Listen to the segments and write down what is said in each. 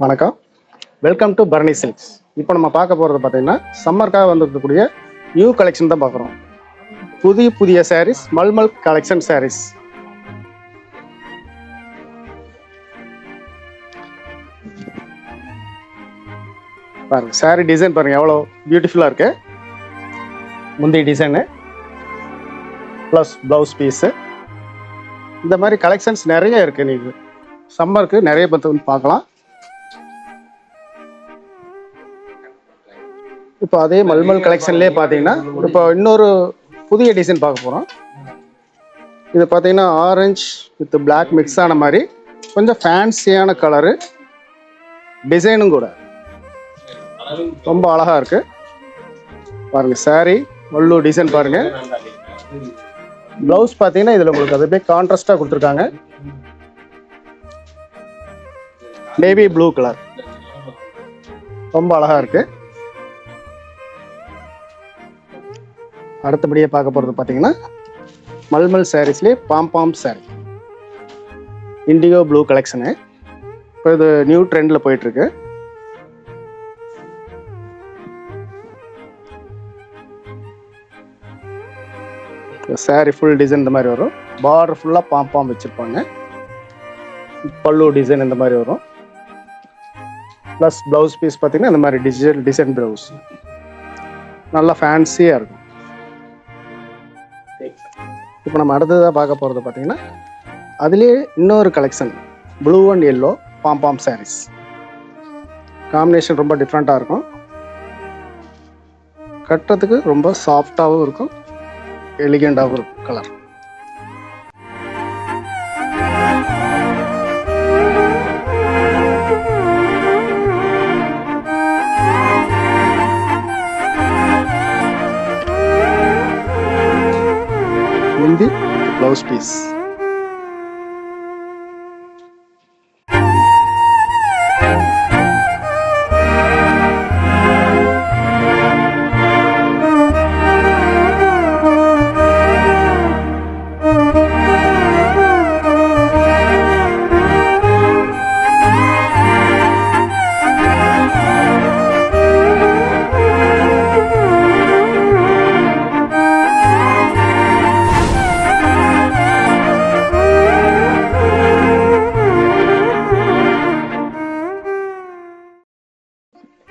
வணக்கம், welcome to Bharani silks. இப்போ நம்ம பார்க்க போகிறது பார்த்தீங்கன்னா சம்மருக்காக வந்துருக்கக்கூடிய நியூ கலெக்ஷன் தான் பார்க்குறோம். புதிய சாரீஸ், மல்மல் கலெக்ஷன் சாரீஸ். பாருங்க, சாரீ டிசைன் பாருங்க எவ்வளோ பியூட்டிஃபுல்லாக இருக்கு. முந்தைய டிசைனு ப்ளஸ் ப்ளவுஸ் பீஸு. இந்த மாதிரி கலெக்ஷன்ஸ் நிறைய இருக்கு. நீங்கள் சம்மருக்கு நிறைய பற்றி பார்க்கலாம். இப்போ அதே மல்மல் கலெக்ஷன்லேயே பார்த்தீங்கன்னா இப்போ இன்னொரு புதிய டிசைன் பார்க்க போகிறோம். இது பார்த்தீங்கன்னா ஆரஞ்சு வித் பிளாக் மிக்ஸ் ஆன மாதிரி கொஞ்சம் ஃபேன்சியான கலரு, டிசைனும் கூட ரொம்ப அழகாக இருக்குது. பாருங்கள், சாரீ வள்ளு டிசைன் பாருங்கள். ப்ளவுஸ் பார்த்தீங்கன்னா இதில் உங்களுக்கு அது அப்படியே கான்ட்ராஸ்டாக கொடுத்துருக்காங்க. நேவி ப்ளூ கலர் ரொம்ப அழகாக இருக்குது. அடுத்தபடியாக பார்க்க போகிறது பார்த்தீங்கன்னா மல்மல் சாரீஸ்லேயே பாம் சாரீ, இண்டிகோ ப்ளூ கலெக்ஷனு. இப்போ இது நியூ ட்ரெண்டில் போயிட்டுருக்கு. சாரீ ஃபுல் டிசைன் இந்த மாதிரி வரும். பார்டர் ஃபுல்லாக பாம் வச்சுருப்பாங்க. பல்லு டிசைன் இந்த மாதிரி வரும். ப்ளஸ் ப்ளவுஸ் பீஸ் பார்த்தீங்கன்னா இந்த மாதிரி டிசைன் ப்ளவுஸ் நல்லா ஃபேன்சியாக இருக்கும். இப்போ நம்ம அடுத்ததாக பார்க்க போகிறது பார்த்தீங்கன்னா அதுலேயே இன்னொரு collection, blue and yellow palm saris. Combination ரொம்ப டிஃப்ரெண்ட்டாக இருக்கும். கட்டுறதுக்கு ரொம்ப சாஃப்டாகவும் இருக்கும், எலிகெண்டாகவும் இருக்கும் கலர். இந்த ப்ளவுஸ் பீஸ்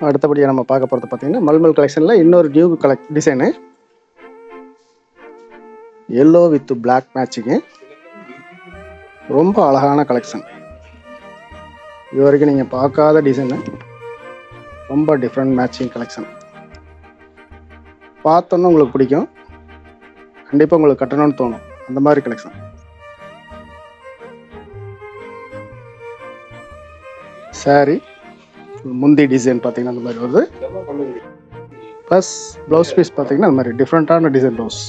அடுத்தபடியாக நம்ம பார்க்க போகிறது பார்த்தீங்கன்னா மல்மல் கலெக்ஷனில் இன்னொரு new design, yellow with black matching. ரொம்ப அழகான கலெக்ஷன். இது வரைக்கும் நீங்கள் பார்க்காத டிசைனு, ரொம்ப டிஃப்ரெண்ட் மேட்சிங் கலெக்ஷன். பார்த்தோன்னா உங்களுக்கு பிடிக்கும், கண்டிப்பாக உங்களுக்கு கட்டணும்னு தோணும் அந்த மாதிரி கலெக்ஷன். சாரி முந்தி டிசைன் பார்த்தீங்கன்னா அந்த மாதிரி வருது. ப்ளஸ் ப்ளவுஸ் பீஸ் பார்த்தீங்கன்னா அந்த மாதிரி டிஃப்ரெண்ட்டான டிசைன் ப்ளவுஸ்.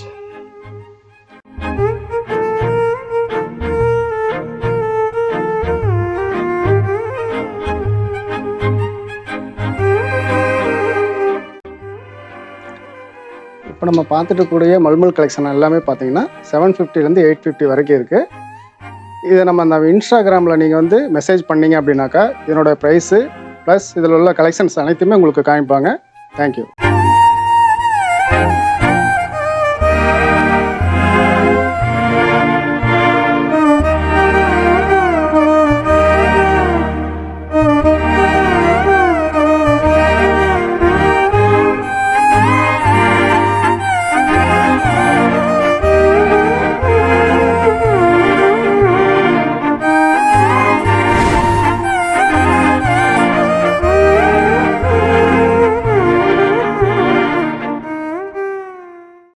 இப்போ நம்ம பார்த்துட்டு கூடிய மல்மல் கலெக்ஷன் எல்லாமே பார்த்தீங்கன்னா 750 850 வரைக்கும் இருக்குது. இதை நம்ம இன்ஸ்டாகிராமில் நீங்கள் வந்து மெசேஜ் பண்ணீங்க அப்படின்னாக்கா இதனோட ப்ரைஸு ப்ளஸ் இதில் உள்ள கலெக்ஷன்ஸ் அனைத்துமே உங்களுக்கு காமிப்பாங்க. தேங்க்யூ.